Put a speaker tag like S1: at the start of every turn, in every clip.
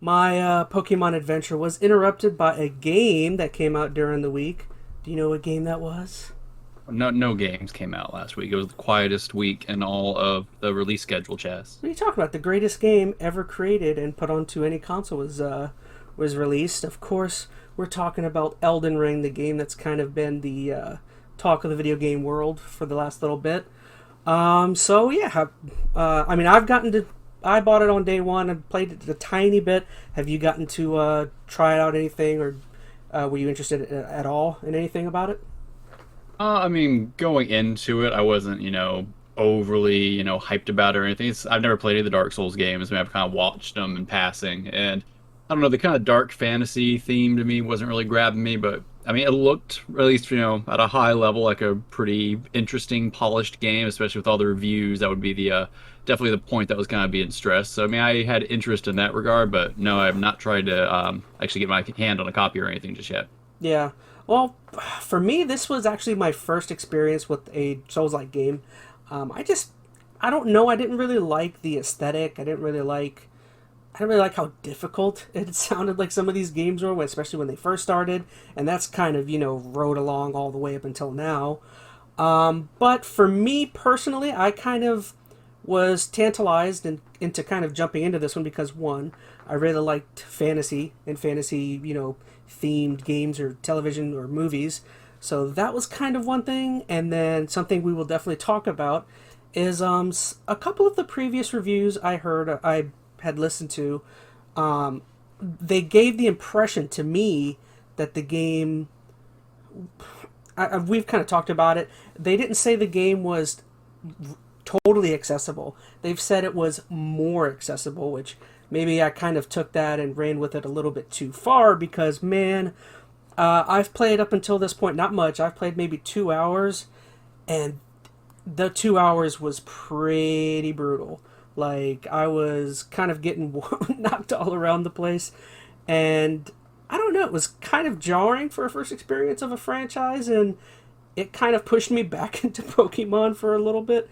S1: My Pokemon adventure was interrupted by a game that came out during the week. Do you know what game that was?
S2: No games came out last week. It was the quietest week in all of the release schedule, Chaz.
S1: What are you talking about? The greatest game ever created and put onto any console was released. Of course, we're talking about Elden Ring, the game that's kind of been the talk of the video game world for the last little bit. So yeah, I mean, I bought it on day one and played it a tiny bit. Have you gotten to try it out anything, or were you interested at all in anything about it?
S2: I mean, going into it, I wasn't, overly, hyped about it or anything. I've never played any of the Dark Souls games. I mean, I've kind of watched them in passing, and I don't know, the kind of dark fantasy theme to me wasn't really grabbing me, but I mean, it looked, at least, at a high level, like a pretty interesting, polished game, especially with all the reviews. That would be the definitely the point that was kind of being stressed. So, I mean, I had interest in that regard, but no, I have not tried to actually get my hand on a copy or anything just yet.
S1: Yeah. Well, for me, this was actually my first experience with a Souls-like game. I just, I don't know. I didn't really like the aesthetic. I didn't really like how difficult it sounded like some of these games were, especially when they first started. And that's kind of, rode along all the way up until now. But for me personally, I kind of was tantalized into kind of jumping into this one because one, I really liked fantasy and fantasy, themed games or television or movies. So that was kind of one thing, and then something we will definitely talk about is a couple of the previous reviews I heard I had listened to. Um, they gave the impression to me that the game we've kind of talked about it. They didn't say the game was totally accessible. They've said it was more accessible, which maybe I kind of took that and ran with it a little bit too far because, man, I've played up until this point, not much. I've played maybe 2 hours, and the 2 hours was pretty brutal. Like, I was kind of getting knocked all around the place, and I don't know, it was kind of jarring for a first experience of a franchise, and it kind of pushed me back into Pokemon for a little bit.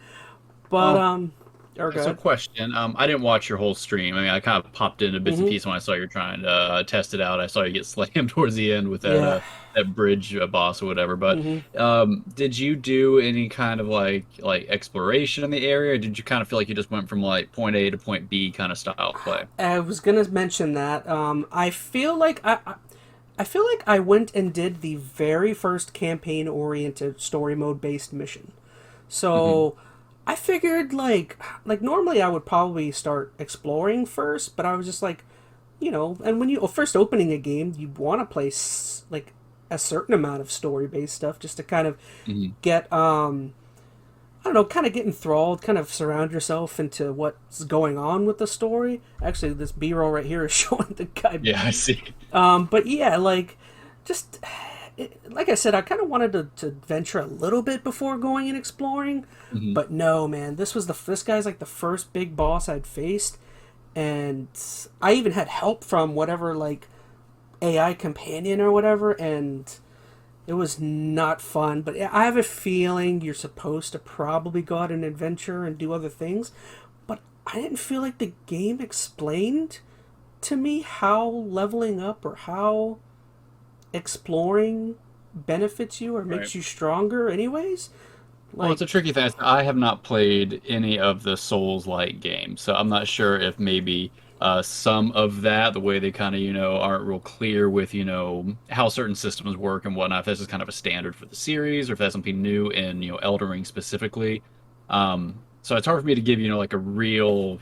S1: But,
S2: Well,
S1: or
S2: so
S1: good.
S2: question. I didn't watch your whole stream. I mean, I kind of popped into bits and
S1: Mm-hmm.
S2: pieces when I saw you were trying to test it out. I saw you get slammed towards the end with
S1: Yeah.
S2: that bridge boss or whatever. But
S1: Mm-hmm.
S2: did you do any kind of like exploration in the area? Or did you kind of feel like you just went from like point A to point B kind of style play?
S1: I was gonna mention that. I feel like I went and did the very first campaign-oriented story mode-based mission.
S2: Hmm.
S1: So I figured like normally I would probably start exploring first, but I was just like, and when you first opening a game, you want to play like a certain amount of story-based stuff just to kind of
S2: Hmm.
S1: get I don't know, kind of get enthralled, kind of surround yourself into what's going on with the story. Actually, this B-roll right here is showing the guy.
S2: Yeah, I see.
S1: But yeah, like, just like I said, I kind of wanted to venture a little bit before going and exploring,
S2: Hmm.
S1: but no, man, this guy's like the first big boss I'd faced, and I even had help from whatever like AI companion or whatever, and it was not fun. But I have a feeling you're supposed to probably go out and adventure and do other things, but I didn't feel like the game explained to me how leveling up or how exploring benefits you or
S2: Right.
S1: makes you stronger anyways.
S2: Well, it's
S1: Like,
S2: a tricky thing. I have not played any of the Souls-like games, so I'm not sure if maybe some of that, the way they kind of, aren't real clear with, how certain systems work and whatnot, if that's just kind of a standard for the series, or if that's something new in, Elden Ring specifically. So it's hard for me to give, like a real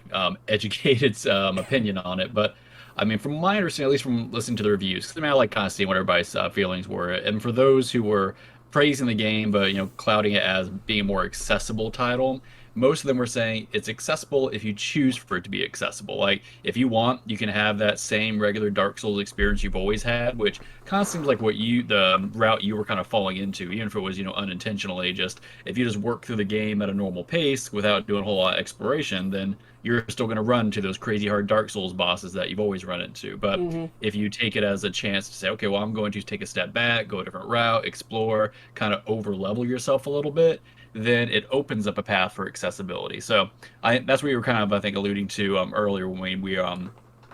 S2: educated opinion on it. But I mean, from my understanding, at least from listening to the reviews, because I mean, I like kind of seeing what everybody's feelings were. And for those who were praising the game, but clouding it as being a more accessible title. Most of them were saying it's accessible if you choose for it to be accessible. Like if you want, you can have that same regular Dark Souls experience you've always had, which kind of seems like the route you were kind of falling into, even if it was unintentionally. Just if you just work through the game at a normal pace without doing a whole lot of exploration, then you're still going to run into those crazy hard Dark Souls bosses that you've always run into. But
S1: mm-hmm.
S2: if you take it as a chance to say, okay, well, I'm going to take a step back, go a different route, explore, kind of over level yourself a little bit, then it opens up a path for accessibility. So that's what you were kind of, I think, alluding to earlier when we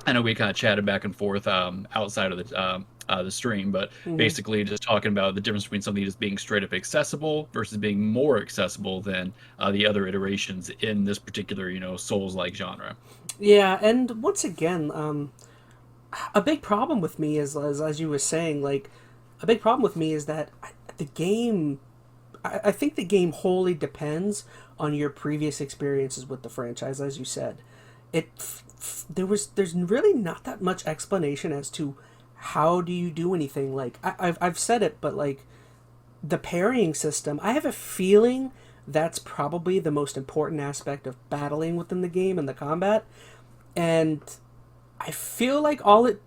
S2: I know we kind of chatted back and forth outside of the stream, but
S1: Hmm.
S2: basically just talking about the difference between something just being straight up accessible versus being more accessible than the other iterations in this particular, Souls-like genre.
S1: Yeah, and once again, a big problem with me is, as you were saying, like, a big problem with me is that the game. I think the game wholly depends on your previous experiences with the franchise, as you said. There's really not that much explanation as to how do you do anything. Like I've said it, but like the parrying system, I have a feeling that's probably the most important aspect of battling within the game and the combat. And I feel like all it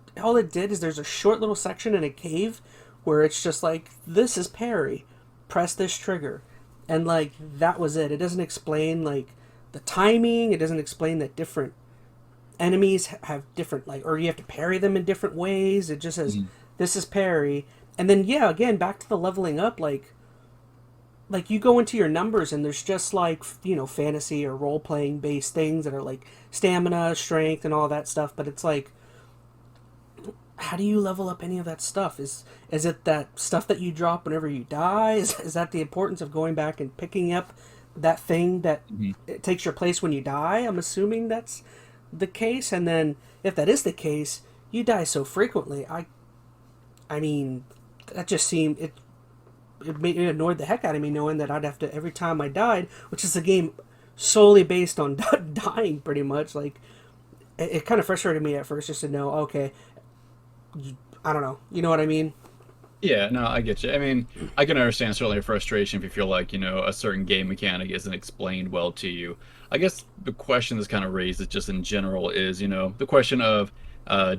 S1: did is there's a short little section in a cave where it's just like, this is parry, press this trigger, and like that was it. It doesn't explain like the timing. It doesn't explain that different enemies have different, like, or you have to parry them in different ways. It just says,
S2: Mhm.
S1: this is parry. And then yeah, again, back to the leveling up, like you go into your numbers and there's just like, fantasy or role playing based things that are like stamina, strength, and all that stuff. But it's like, how do you level up any of that stuff? Is it that stuff that you drop whenever you die? Is that the importance of going back and picking up that thing that
S2: Mhm.
S1: it takes your place when you die? I'm assuming that's the case. And then if that is the case, you die so frequently. I mean, that just seemed it annoyed the heck out of me knowing that I'd have to, every time I died, which is a game solely based on dying pretty much. Like it kind of frustrated me at first just to know, okay, I don't know, you know what I mean?
S2: Yeah, no, I get you. I mean, I can understand certainly your frustration if you feel like, a certain game mechanic isn't explained well to you. I guess the question that's kind of raised is just in general is, the question of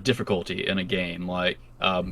S2: difficulty in a game. Like,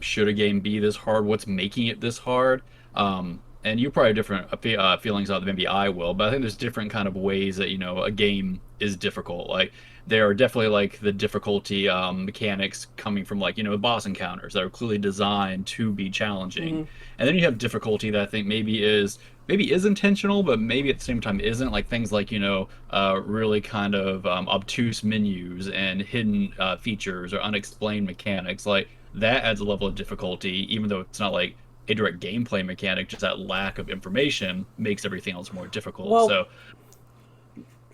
S2: should a game be this hard? What's making it this hard? And you probably have different feelings on it than maybe I will, but I think there's different kind of ways that, a game is difficult. Like, there are definitely like the difficulty mechanics coming from like boss encounters that are clearly designed to be challenging,
S1: Mm-hmm.
S2: and then you have difficulty that I think maybe is intentional, but maybe at the same time isn't, like things like really kind of obtuse menus and hidden features or unexplained mechanics. Like that adds a level of difficulty, even though it's not like a direct gameplay mechanic. Just that lack of information makes everything else more difficult.
S1: Well,
S2: So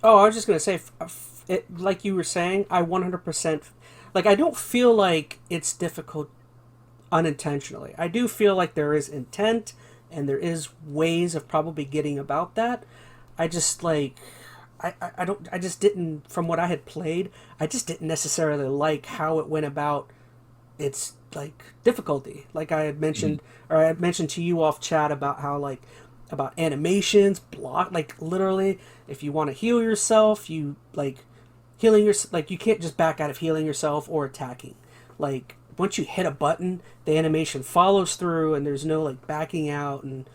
S1: oh, I was just gonna say, like you were saying, I 100%, like, I don't feel like it's difficult unintentionally. I do feel like there is intent and there is ways of probably getting about that. I just like I don't I just didn't, from what I had played, I just didn't necessarily like how it went about its like difficulty. Like I had
S2: mhm.
S1: mentioned, or I had mentioned to you off chat about how, like, about animations, block, like literally, if you want to heal yourself, you like healing your, like, you can't just back out of healing yourself or attacking. Like once you hit a button, the animation follows through, and there's no like backing out, and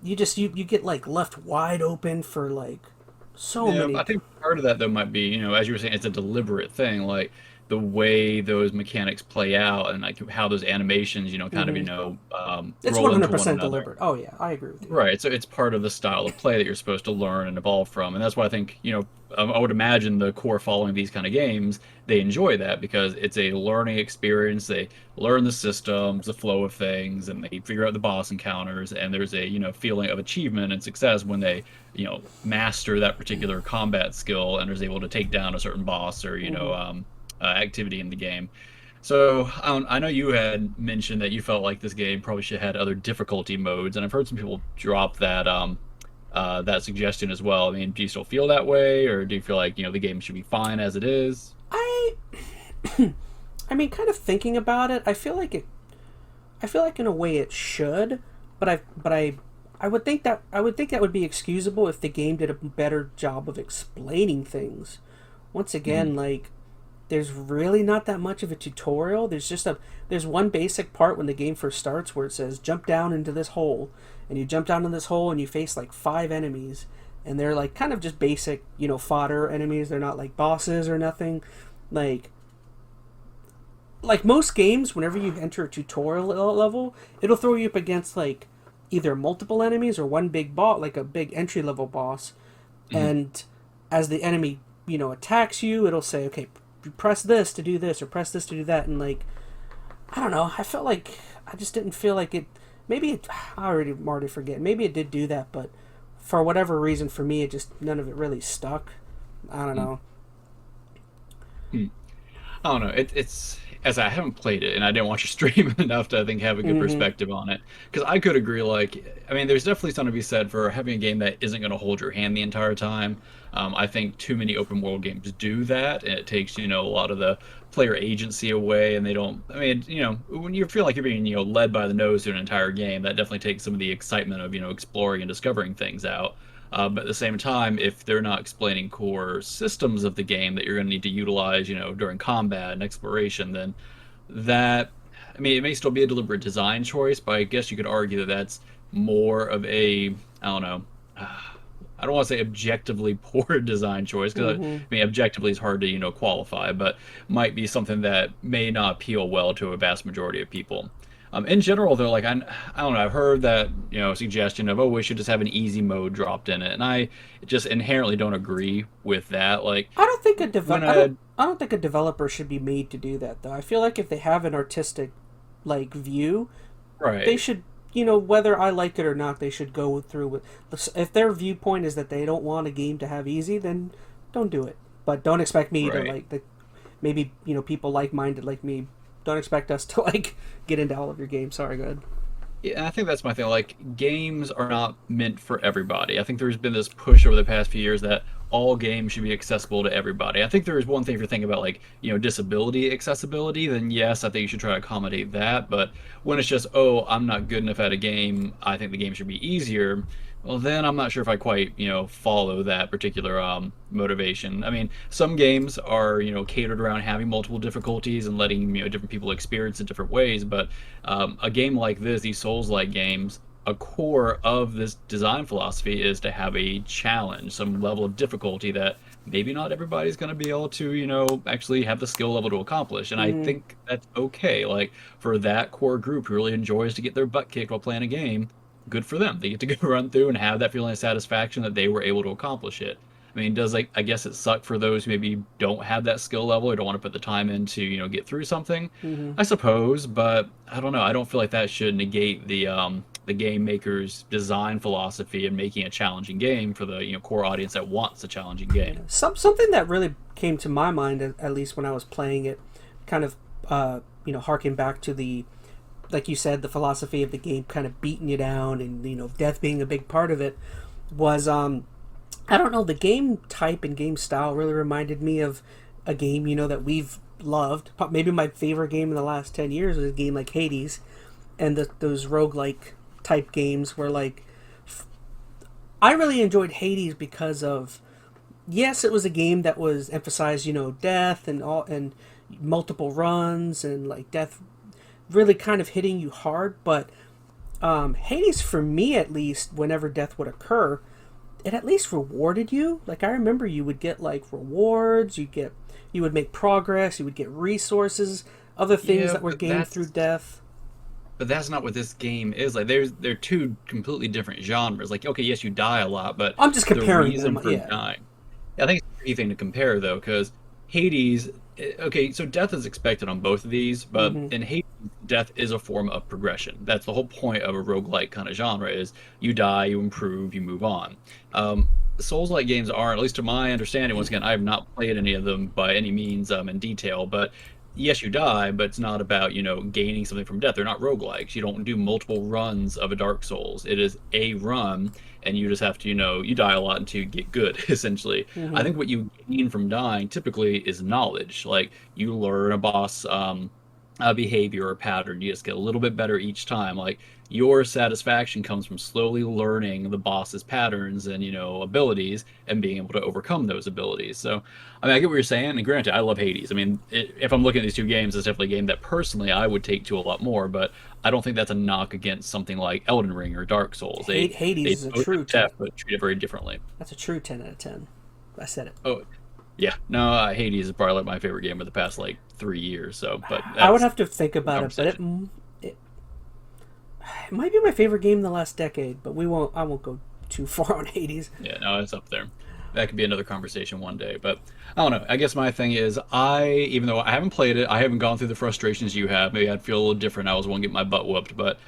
S1: you get like left wide open for like so
S2: Yeah,
S1: many.
S2: I think part of that though might be, as you were saying, it's a deliberate thing, like the way those mechanics play out and like how those animations, kind of,
S1: Mm-hmm. It's
S2: roll into one
S1: 100%
S2: another.
S1: deliberate. Oh yeah, I agree with you.
S2: Right. So it's part of the style of play that you're supposed to learn and evolve from. And that's why I think, I would imagine the core following these kind of games, they enjoy that because it's a learning experience. They learn the systems, the flow of things, and they figure out the boss encounters. And there's a, feeling of achievement and success when they, master that particular combat skill and is able to take down a certain boss or,
S1: Mm-hmm.
S2: activity in the game. So I know you had mentioned that you felt like this game probably should have had other difficulty modes, and I've heard some people drop that suggestion as well. I mean, do you still feel that way, or do you feel like the game should be fine as it is?
S1: I I mean, kind of thinking about it, I feel like in a way it should, I would think that would be excusable if the game did a better job of explaining things. Once
S2: Mhm.
S1: again, like, there's really not that much of a tutorial. There's one basic part when the game first starts where it says jump down into this hole, and you jump down in this hole and you face like five enemies, and they're like kind of just basic, fodder enemies. They're not like bosses or nothing. Like most games, whenever you enter a tutorial level, it'll throw you up against like either multiple enemies or one big boss, like a big entry level boss.
S2: Mhm.
S1: And as the enemy, attacks you, it'll say, okay, press this to do this or press this to do that, and like I don't know. I felt like I just didn't feel like it. Maybe it, I already forget. Maybe it did do that, but for whatever reason, for me, it just none of it really stuck. I don't know.
S2: Mm. I don't know. It's as I haven't played it and I didn't watch your stream enough to I think have a good
S1: Mm-hmm.
S2: perspective on it. Because I could agree. Like, I mean, there's definitely something to be said for having a game that isn't going to hold your hand the entire time. I think too many open world games do that, and it takes a lot of the player agency away, and they don't. I mean, when you feel like you're being led by the nose through an entire game, that definitely takes some of the excitement of exploring and discovering things out. But at the same time, if they're not explaining core systems of the game that you're going to need to utilize, during combat and exploration, then that, I mean, it may still be a deliberate design choice, but I guess you could argue that that's more of a, I don't know, I don't want to say objectively poor design choice because I
S1: Mm-hmm.
S2: mean objectively is hard to qualify, but might be something that may not appeal well to a vast majority of people. In general, though, like I don't know, I've heard that suggestion of we should just have an easy mode dropped in it, and I just inherently don't agree with that. Like
S1: I don't think
S2: when a
S1: I don't think a developer should be made to do that though. I feel like if they have an artistic like view, they
S2: right,
S1: should whether I like it or not, they should go through with if their viewpoint is that they don't want a game to have easy, then don't do it. But don't expect me to
S2: right.
S1: like the maybe people like minded like me. Don't expect us to like get into all of your games. Sorry, good.
S2: Yeah, I think that's my thing. Like, games are not meant for everybody. I think there's been this push over the past few years that all games should be accessible to everybody. I think there is one thing if you're thinking about, like, disability accessibility, then yes, I think you should try to accommodate that. But when it's just, oh, I'm not good enough at a game, I think the game should be easier, well, then I'm not sure if I quite, follow that particular motivation. I mean, some games are, catered around having multiple difficulties and letting, different people experience it different ways. But a game like this, these Souls-like games, a core of this design philosophy is to have a challenge, some level of difficulty that maybe not everybody's going to be able to, actually have the skill level to accomplish. And I
S1: Mm-hmm.
S2: think that's okay. Like, for that core group who really enjoys to get their butt kicked while playing a game, good for them. They get to go run through and have that feeling of satisfaction that they were able to accomplish it. I mean, does like I guess it suck for those who maybe don't have that skill level or don't want to put the time in to get through something.
S1: Mm-hmm.
S2: I suppose, but I don't know. I don't feel like that should negate the game maker's design philosophy and making a challenging game for the core audience that wants a challenging
S1: Yeah.
S2: game.
S1: Something that really came to my mind at least when I was playing it, kind of harking back to the like you said, the philosophy of the game kind of beating you down and death being a big part of it was I don't know, the game type and game style really reminded me of a game that we've loved. Maybe my favorite game in the last 10 years was a game like Hades, and those roguelike type games where like I really enjoyed Hades because of yes, it was a game that was emphasized, death and all and multiple runs and like death really kind of hitting you hard, but Hades, for me at least, whenever death would occur, it at least rewarded you. Like I remember, you would get like rewards. You would make progress. You would get resources, other things
S2: Yeah,
S1: that were gained through death.
S2: but that's not what this game is. Like they're two completely different genres. Like okay, yes, you die a lot, but
S1: I'm just
S2: the
S1: comparing
S2: reason
S1: them.
S2: for
S1: Yeah.
S2: dying, I think it's a tricky thing to compare though, because Hades. Okay, so death is expected on both of these, but
S1: Mm-hmm.
S2: in Hades, death is a form of progression. That's the whole point of a roguelike kind of genre is you die, you improve, you move on. Souls-like games aren't, at least to my understanding, once again, I have not played any of them by any means in detail, but yes, you die, but it's not about, gaining something from death. They're not roguelikes. You don't do multiple runs of a Dark Souls. It is a run, and you just have to, you die a lot until you get good, essentially. I
S1: Mm-hmm.
S2: think what you gain from dying typically is knowledge. Like, you learn a boss a behavior or pattern. You just get a little bit better each time. Like, your satisfaction comes from slowly learning the boss's patterns and, abilities and being able to overcome those abilities. So, I mean, I get what you're saying, and granted, I love Hades. I mean, if I'm looking at these two games, it's definitely a game that personally I would take to a lot more, but I don't think that's a knock against something like Elden Ring or Dark Souls.
S1: Hades
S2: They
S1: is a
S2: both
S1: true
S2: have
S1: 10.
S2: depth, but treat it very differently.
S1: That's a true 10 out of 10. I said it.
S2: Oh, yeah, no, Hades is probably like my favorite game of the past like 3 years. So, but
S1: I would
S2: that's
S1: have to think
S2: a
S1: about it, but
S2: conversation.
S1: it it might be my favorite game in the last decade. But we won't. I won't go too far on Hades.
S2: Yeah, no, it's up there. that could be another conversation one day. But I don't know. I guess my thing is, even though I haven't played it, I haven't gone through the frustrations you have. Maybe I'd feel a little different. I was one get my butt whooped, but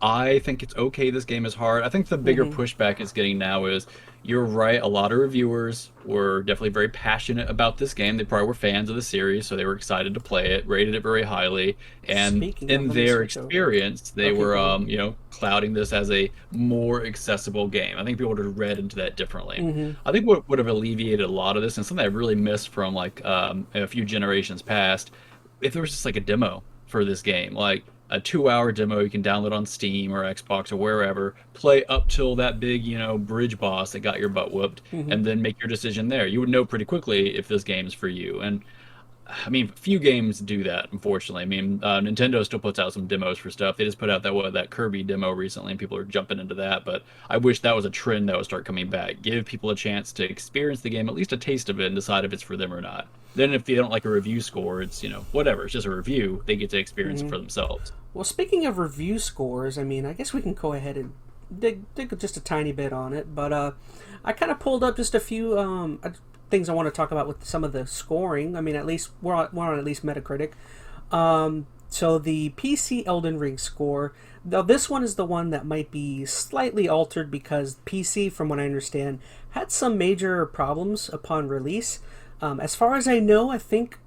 S2: I think it's okay. This game is hard. I think the bigger
S1: Hmm.
S2: pushback it's getting now is you're right. A lot of reviewers were definitely very passionate about this game. They probably were fans of the series, so they were excited to play it, rated it very highly, and
S1: Speaking of,
S2: in
S1: let me
S2: their
S1: switch over.
S2: experience, they
S1: Okay,
S2: were,
S1: go on.
S2: clouding this as a more accessible game. I think people would have read into that differently.
S1: Hmm.
S2: I think what would have alleviated a lot of this, and something I really missed from like a few generations past, if there was just like a demo for this game, like a 2 hour demo you can download on Steam or Xbox or wherever, play up till that big, bridge boss that got your butt whooped,
S1: Hmm.
S2: and then make your decision there. You would know pretty quickly if this game's for you. And I mean, few games do that, unfortunately. I mean, Nintendo still puts out some demos for stuff. They just put out that Kirby demo recently, and people are jumping into that. But I wish that was a trend that would start coming back. Give people a chance to experience the game, at least a taste of it, and decide if it's for them or not. Then, if they don't like a review score, it's whatever. It's just a review. They get to experience it
S1: Hmm.
S2: for themselves.
S1: Well, speaking of review scores, I mean, I guess we can go ahead and dig just a tiny bit on it. But I kind of pulled up just a few things I want to talk about with some of the scoring. I mean, at least we're on at least Metacritic. So the PC Elden Ring score, though this one is the one that might be slightly altered because PC, from what I understand, had some major problems upon release. As far as I know, I think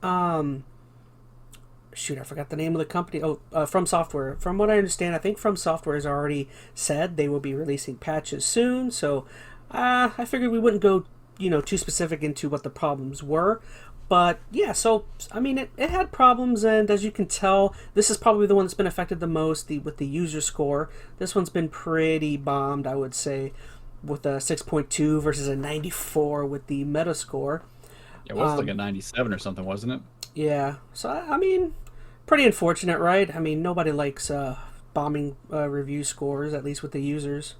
S1: shoot, I forgot the name of the company. Oh, From Software. From what I understand, I think From Software has already said they will be releasing patches soon. So I figured we wouldn't go, too specific into what the problems were. But yeah, so I mean, it had problems, and as you can tell, this is probably the one that's been affected the most. With the user score, this one's been pretty bombed, I would say, with a 6.2 versus a 94 with the Metascore.
S2: Yeah, it was like a 97 or something, wasn't it?
S1: Yeah, so I mean, pretty unfortunate, right? I mean, nobody likes bombing review scores, at least with the users.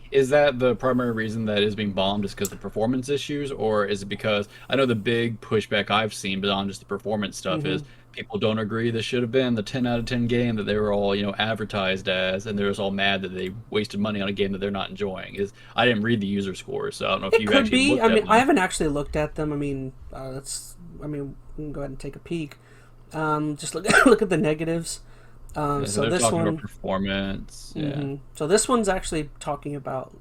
S2: Is that the primary reason that is being bombed is because of performance issues, or is it because I know the big pushback I've seen beyond just the performance stuff
S1: Hmm.
S2: is people don't agree this should have been the 10 out of 10 game that they were all, advertised as, and they're just all mad that they wasted money on a game that they're not enjoying. Is I didn't read the user scores, so I don't know if
S1: It
S2: you
S1: could
S2: actually
S1: be. I
S2: looked at
S1: mean, I
S2: one.
S1: haven't actually looked at them. I mean, I mean, we can go ahead and take a peek. Just look look at the negatives.
S2: Yeah, so
S1: So
S2: they're
S1: this
S2: talking about
S1: one.
S2: performance. Yeah.
S1: So this one's actually talking about.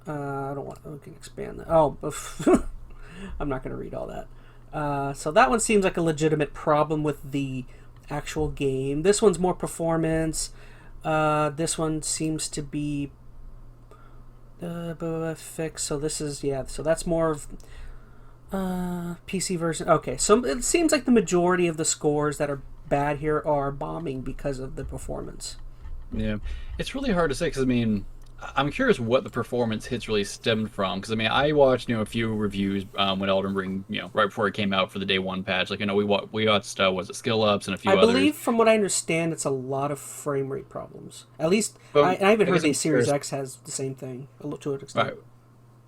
S1: I don't want. I can expand that. Oh, I'm not going to read all that. So that one seems like a legitimate problem with the actual game. This one's more performance. This one seems to be fixed. So this is yeah. So that's more of PC version. Okay, so it seems like the majority of the scores that are bad here are bombing because of the performance.
S2: Yeah, it's really hard to say because I mean, I'm curious what the performance hits really stemmed from. Because I mean, I watched a few reviews when Elden Ring right before it came out for the day one patch. Like we watched was it Skill Ups and a
S1: I
S2: few others.
S1: believe, from what I understand, it's a lot of frame rate problems. At least
S2: But
S1: I even
S2: I
S1: heard
S2: guess
S1: the
S2: I'm
S1: Series
S2: curious.
S1: X has the same thing to an
S2: Right.
S1: extent.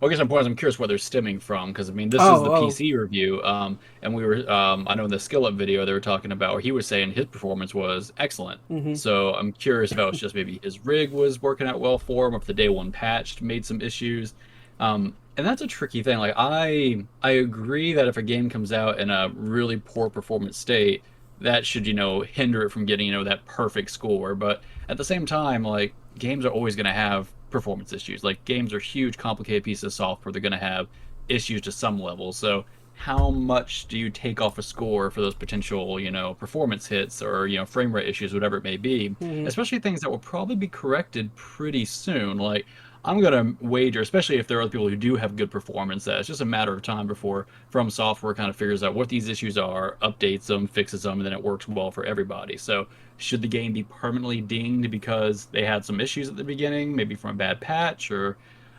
S2: Well, I guess I'm curious where they're stemming from because I mean this is
S1: Oh,
S2: the
S1: oh.
S2: PC review, and we were I know in the Skill Up video they were talking about where he was saying his performance was excellent.
S1: Mm-hmm.
S2: So I'm curious if that was just maybe his rig was working out well for him, or if the day one patch made some issues. And that's a tricky thing. Like I agree that if a game comes out in a really poor performance state, that should hinder it from getting that perfect score. But at the same time, like games are always going to have performance issues. Like games are huge, complicated pieces of software. They're going to have issues to some level. So how much do you take off a score for those potential, performance hits or, frame rate issues, whatever it may be,
S1: Mm-hmm.
S2: especially things that will probably be corrected pretty soon. Like I'm going to wager, especially if there are other people who do have good performance, that it's just a matter of time before From Software kind of figures out what these issues are, updates them, fixes them, and then it works well for everybody. So should the game be permanently dinged because they had some issues at the beginning, maybe from a bad patch, or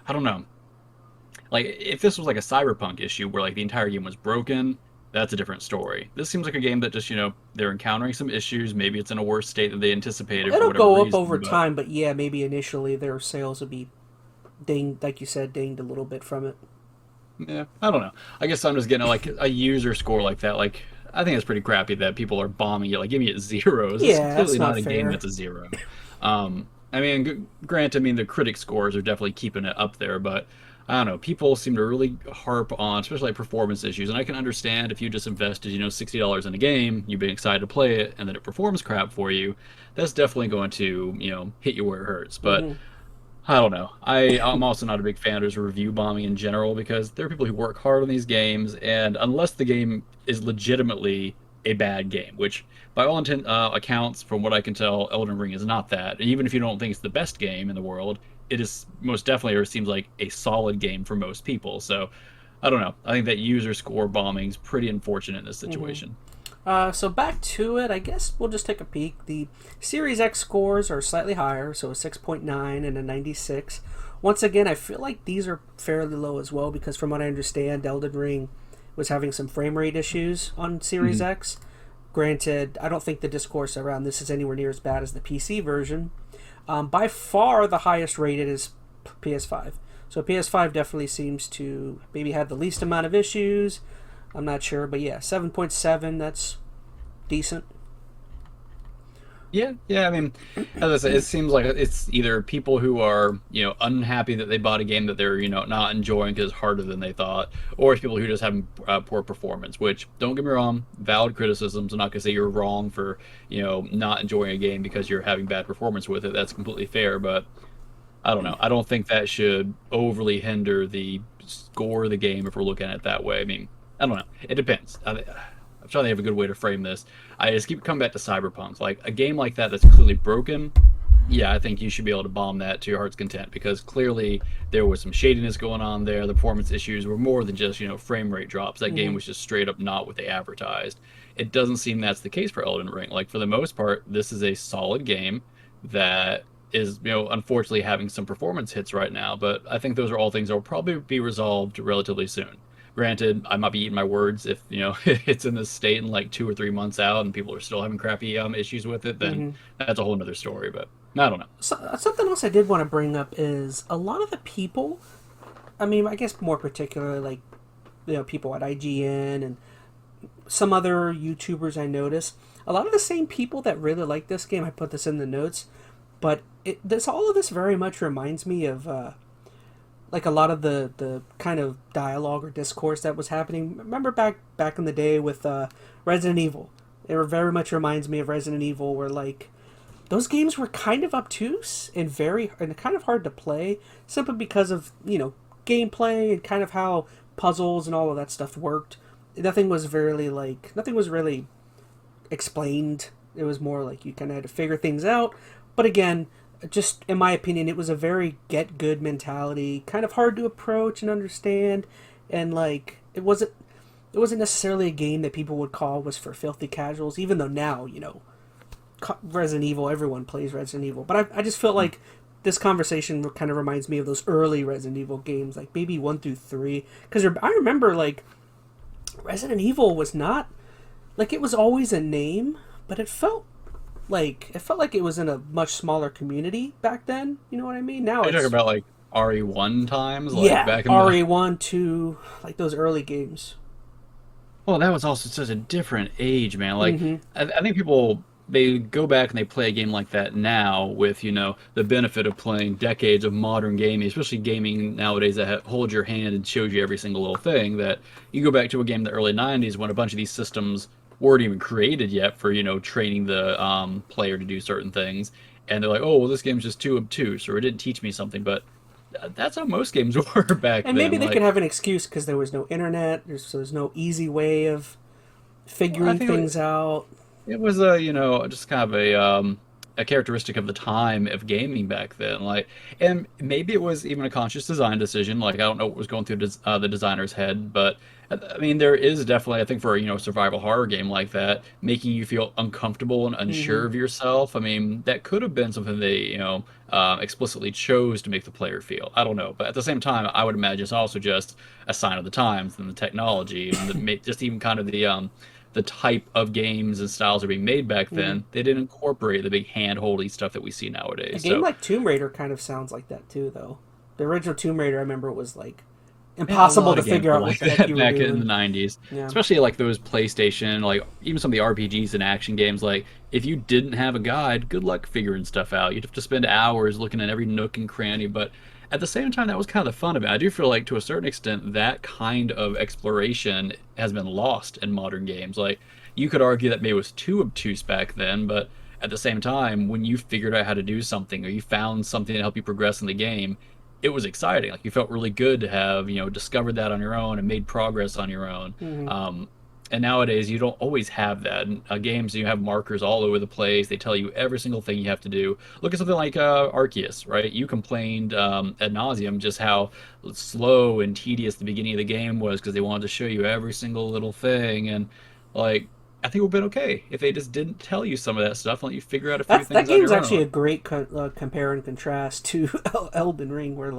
S2: I don't know. Like if this was like a Cyberpunk issue where like the entire game was broken, that's a different story. This seems like a game that just, they're encountering some issues. Maybe it's in a worse state than they anticipated for
S1: It'll
S2: whatever
S1: go up
S2: reason,
S1: over
S2: but
S1: time, but yeah, maybe initially their sales would be dinged, like you said, dinged a little bit from it.
S2: yeah, I don't know. I guess I'm just getting like a user score like that. Like I think it's pretty crappy that people are bombing it. Like give me it zeros. It's
S1: Yeah, that's
S2: clearly not
S1: not
S2: a game
S1: fair.
S2: that's a zero. Um, I mean, granted, I mean the critic scores are definitely keeping it up there, but I don't know. People seem to really harp on, especially like performance issues, and I can understand if you just invested, $60 in a game, you've been excited to play it, and then it performs crap for you. That's definitely going to, hit you where it hurts. But
S1: Hmm.
S2: I don't know. I'm also not a big fan of just review bombing in general because there are people who work hard on these games, and unless the game is legitimately a bad game, which by all intent accounts, from what I can tell, Elden Ring is not that. And even if you don't think it's the best game in the world, it is most definitely, or seems like a solid game for most people. So I don't know. I think that user score bombing is pretty unfortunate in this
S1: Hmm.
S2: situation.
S1: So back to it, I guess we'll just take a peek. The Series X scores are slightly higher, so a 6.9 and a 96. Once again, I feel like these are fairly low as well because from what I understand, Elden Ring was having some frame rate issues on Series
S2: Mhm.
S1: X. Granted, I don't think the discourse around this is anywhere near as bad as the PC version. By far, the highest rated is PS5. So PS5 definitely seems to maybe have the least amount of issues. I'm not sure, but yeah, 7.7. That's decent.
S2: Yeah, yeah. I mean, as I said, it seems like it's either people who are, unhappy that they bought a game that they're, not enjoying because it's harder than they thought, or it's people who just have poor performance. Which, don't get me wrong, valid criticisms. I'm not gonna say you're wrong for, not enjoying a game because you're having bad performance with it. That's completely fair. But I don't know. I don't think that should overly hinder the score of the game if we're looking at it that way. I mean, I don't know. It depends. I'm trying to have a good way to frame this. I just keep coming back to Cyberpunk. Like a game like that that's clearly broken. Yeah, I think you should be able to bomb that to your heart's content because clearly there was some shadiness going on there. The performance issues were more than just, frame rate drops. That game
S1: Mm-hmm.
S2: was just straight up not what they advertised. It doesn't seem that's the case for Elden Ring. Like for the most part, this is a solid game that is, unfortunately having some performance hits right now, but I think those are all things that will probably be resolved relatively soon. Granted, I might be eating my words if, it's in this state in like 2 or 3 months out and people are still having crappy issues with it, then
S1: Mm-hmm.
S2: that's a whole nother story, but I don't know.
S1: So, something else I did want to bring up is a lot of the people. I mean, I guess more particularly like people at IGN and some other YouTubers I notice. A lot of the same people that really like this game. I put this in the notes, but all of this very much reminds me of like a lot of the kind of dialogue or discourse that was happening. Remember back in the day with Resident Evil. It very much reminds me of Resident Evil, where like those games were kind of obtuse and very and kind of hard to play simply because of gameplay and kind of how puzzles and all of that stuff worked. Nothing was really explained. It was more like you kind of had to figure things out. But again, just in my opinion, it was a very get good mentality, kind of hard to approach and understand, and like it wasn't necessarily a game that people would call was for filthy casuals. Even though now Resident Evil, everyone plays Resident Evil, but I just feel like this conversation kind of reminds me of those early Resident Evil games, like maybe 1 through 3, because I remember like Resident Evil was not like it was always a name, but it felt like it was in a much smaller community back then. You know what I mean? Now
S2: Are you talking
S1: it's
S2: about like RE1 times, like
S1: yeah,
S2: back in the?
S1: RE1, 2, like those early games.
S2: Well, that was also such a different age, man. Like,
S1: Mm-hmm.
S2: I think people they go back and they play a game like that now with, the benefit of playing decades of modern gaming, especially gaming nowadays that holds your hand and shows you every single little thing. That you go back to a game in the early '90s when a bunch of these systems weren't even created yet for, training the player to do certain things, and they're like, oh, well, this game's just too obtuse or it didn't teach me something, but that's how most games were back
S1: And maybe
S2: then.
S1: they could
S2: Like,
S1: have an excuse because there was no internet. There's no easy way of
S2: I
S1: figuring
S2: think
S1: things out.
S2: it was a, just kind of a characteristic of the time of gaming back then. Like, and maybe it was even a conscious design decision. Like, I don't know what was going through the designer's head, but I mean, there is definitely, I think, for a, survival horror game like that, making you feel uncomfortable and
S1: Mm-hmm.
S2: unsure of yourself. I mean, that could have been something they, explicitly chose to make the player feel. I don't know, but at the same time, I would imagine it's also just a sign of the times and the technology and just even kind of the type of games and styles are being made back
S1: Mm-hmm.
S2: then, they didn't incorporate the big hand-holdy stuff that we see
S1: A
S2: nowadays.
S1: game
S2: So,
S1: like Tomb Raider kind of sounds like that too, though. The original Tomb Raider, I remember, was like
S2: Man, a
S1: impossible
S2: lot
S1: to
S2: of games
S1: figure
S2: were
S1: out what
S2: like
S1: the heck
S2: that
S1: you were
S2: back in the
S1: doing.
S2: 90s.
S1: Yeah.
S2: Especially like those PlayStation, like even some of the RPGs and action games. Like, if you didn't have a guide, good luck figuring stuff out. You'd have to spend hours looking at every nook and cranny. But at the same time, that was kind of the fun of it. I do feel like to a certain extent, that kind of exploration has been lost in modern games. Like, you could argue that maybe it was too obtuse back then, but at the same time, when you figured out how to do something or you found something to help you progress in the game, it was exciting. Like, you felt really good to have, discovered that on your own and made progress on your own.
S1: Hmm.
S2: And nowadays, you don't always have that. And, games, you have markers all over the place. They tell you every single thing you have to do. Look at something like Arceus, right? You complained ad nauseum just how slow and tedious the beginning of the game was because they wanted to show you every single little thing. And, like, I think it would have been okay if they just didn't tell you some of that stuff and let you figure out a few
S1: That
S2: things on
S1: game's
S2: your
S1: actually
S2: own.
S1: a great compare and contrast to Elden Ring, where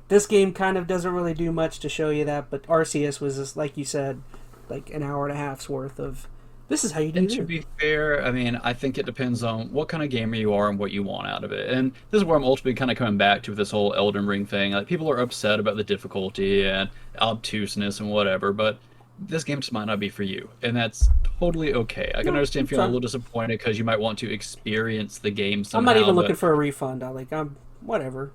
S1: this game kind of doesn't really do much to show you that, but Arceus was just, like you said, like an hour and a half's worth of this is how you do
S2: And to
S1: this.
S2: be fair, I mean, I think it depends on what kind of gamer you are and what you want out of it. And this is where I'm ultimately kind of coming back to with this whole Elden Ring thing. Like, people are upset about the difficulty and obtuseness and whatever, but this game just might not be for you, and that's totally okay. I can
S1: No,
S2: understand
S1: it's
S2: feeling a
S1: fine.
S2: little disappointed because you might want to experience the game
S1: I'm not
S2: somehow,
S1: even looking
S2: but
S1: for a refund. I'm whatever,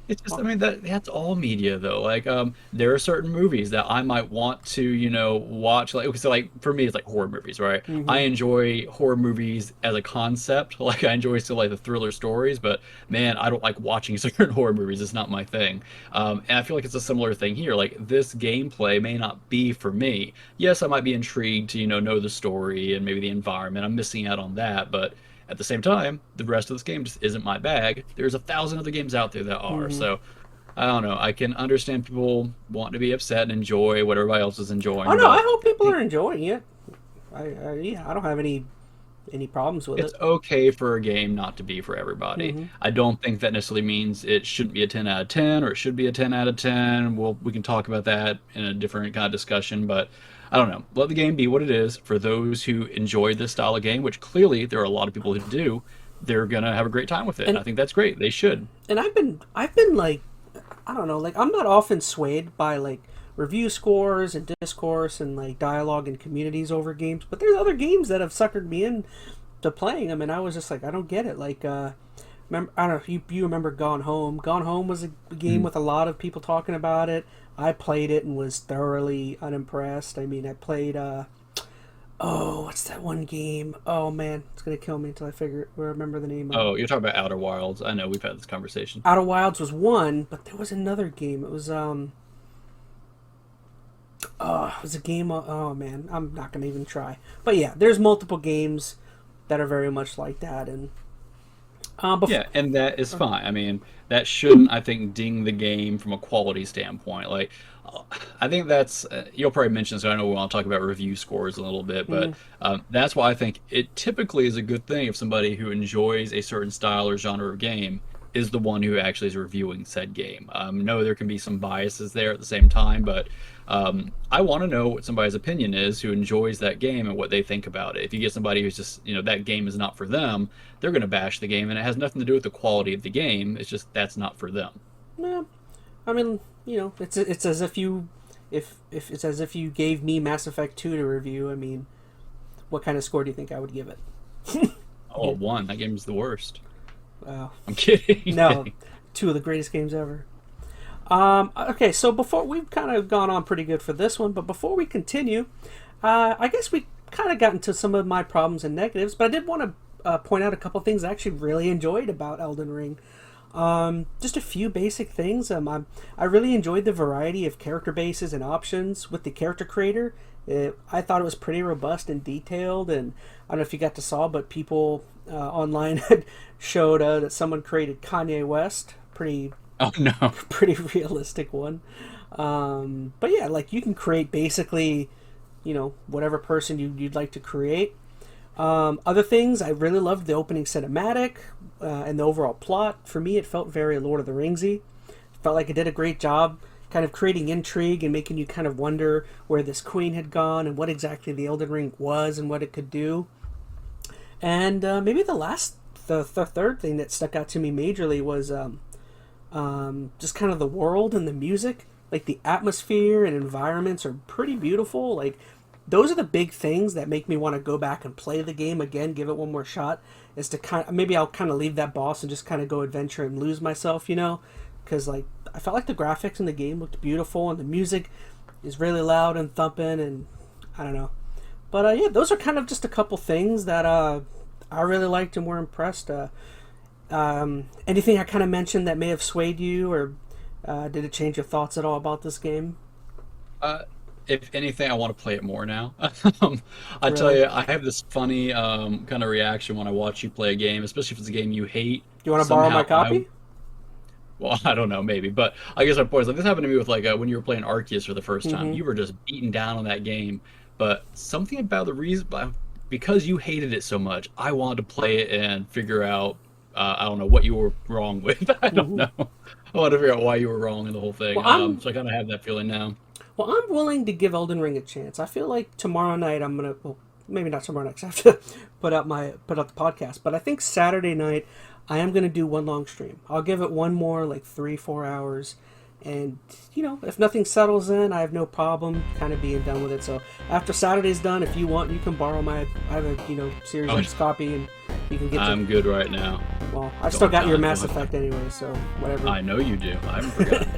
S2: it's just, I
S1: Well,
S2: mean, that's all media though. Like, there are certain movies that I might want to, watch. Like, okay, so like for me, it's like horror movies, right? I
S1: hmm.
S2: enjoy horror movies as a concept. Like, I enjoy still like the thriller stories, but man, I don't like watching certain horror movies. It's not my thing. And I feel like it's a similar thing here. Like, this gameplay may not be for me. Yes, I might be intrigued to, know the story and maybe the environment. I'm missing out on that, but at the same time, the rest of this game just isn't my bag. There's 1,000 other games out there that are.
S1: Hmm.
S2: So I don't know. I can understand people wanting to be upset and enjoy what everybody else is
S1: Oh
S2: enjoying,
S1: no, I
S2: but
S1: hope
S2: I
S1: people
S2: think
S1: are enjoying it. Yeah, I don't have any problems with
S2: it's
S1: it.
S2: okay for a game not to be for everybody.
S1: Hmm.
S2: I don't think that necessarily means it shouldn't be a 10 out of 10 or it should be a 10 out of 10. We can talk about that in a different kind of discussion, but I don't know. Let the game be what it is. For those who enjoy this style of game, which clearly there are a lot of people who do, they're gonna have a great time with it. And
S1: And
S2: I think that's great. They should.
S1: I've been like, I don't know, like I'm not often swayed by like review scores and discourse and like dialogue and communities over games, but there's other games that have suckered me in to playing them, and I was just like, I don't get it. Like, remember, I don't know if you remember Gone Home. Gone Home was a game
S2: Mm.
S1: with a lot of people talking about it. I played it and was thoroughly unimpressed. I mean, I played oh, what's that one game? Oh man, it's gonna kill me until I remember the name of it.
S2: Oh, you're talking about Outer Wilds. I know we've had this conversation.
S1: Outer Wilds was one, but there was another game. It was oh, it was a game. Oh man, I'm not gonna even try. But yeah, there's multiple games that are very much like that, and before.
S2: Yeah, and that is fine. I mean, that shouldn't, I think, ding the game from a quality standpoint. Like, uh, I think that's, you'll probably mention, so I know we'll talk about review scores a little bit, but that's why I think it typically is a good thing if somebody who enjoys a certain style or genre of game is the one who actually is reviewing said game. No, there can be some biases there at the same time, but I want to know what somebody's opinion is who enjoys that game and what they think about it. If you get somebody who's just, that game is not for them, they're going to bash the game, and it has nothing to do with the quality of the game. It's just that's not for them.
S1: Yeah, I mean, it's as if if it's as if you gave me Mass Effect 2 to review. I mean, what kind of score do you think I would give it?
S2: Oh,
S1: Yeah.
S2: one, that game's the worst.
S1: Uh,
S2: I'm kidding.
S1: no, two of the greatest games ever. Okay, so before we've kind of gone on pretty good for this one, but before we continue, I guess we kind of got into some of my problems and negatives, but I did want to point out a couple things I actually really enjoyed about Elden Ring. Just a few basic things. I really enjoyed the variety of character bases and options with the character creator. I thought it was pretty robust and detailed, and I don't know if you got to saw, but people online had showed that someone created Kanye West.
S2: Oh no.
S1: Pretty realistic one. But yeah, like you can create basically, whatever person you'd like to create. Other things, I really loved the opening cinematic and the overall plot. For me, it felt very Lord of the Ringsy. Felt like it did a great job kind of creating intrigue and making you kind of wonder where this queen had gone and what exactly the Elden Ring was and what it could do. And maybe the third thing that stuck out to me majorly was Just kind of the world and the music, like the atmosphere and environments are pretty beautiful. Like those are the big things that make me want to go back and play the game again, give it one more shot. Is to kind of, maybe I'll kind of leave that boss and just kind of go adventure and lose myself, you know, because like I felt like the graphics in the game looked beautiful and the music is really loud and thumping and I don't know. But yeah, those are kind of just a couple things that I really liked and were impressed. Anything I kind of mentioned that may have swayed you, or did it change your thoughts at all about this game?
S2: Uh, if anything, I want to play it more now. I tell
S1: Really?
S2: you, I have this funny kind of reaction when I watch you play a game, especially if it's a game you hate.
S1: Do you want to borrow my
S2: Somehow,
S1: copy?
S2: well, I don't know, maybe, but I guess my point is like this happened to me with like when you were playing Arceus for the first time.
S1: Mm-hmm.
S2: You were just beaten down on that game, but something about the reason, because you hated it so much, I wanted to play it and figure out. I don't know what you were wrong with. I don't
S1: Mm-hmm.
S2: know. I want to figure out why you were wrong in the whole thing.
S1: Well, I'm
S2: So I kind of have that feeling now.
S1: well, I'm willing to give Elden Ring a chance. I feel like tomorrow night I'm gonna, well, maybe not tomorrow night 'cause I have to put out the podcast, but I think Saturday night I am gonna do one long stream. I'll give it one more like 3 4 hours, and you know if nothing settles in, I have no problem kind of being done with it. So after Saturday's done, if you want, you can borrow my I have a Series
S2: Oh,
S1: X copy, and you can get to.
S2: I'm good right now.
S1: Well, I still
S2: Don't
S1: got your
S2: don't
S1: Mass
S2: have
S1: Effect anyway, so whatever.
S2: I know you do. I haven't forgotten.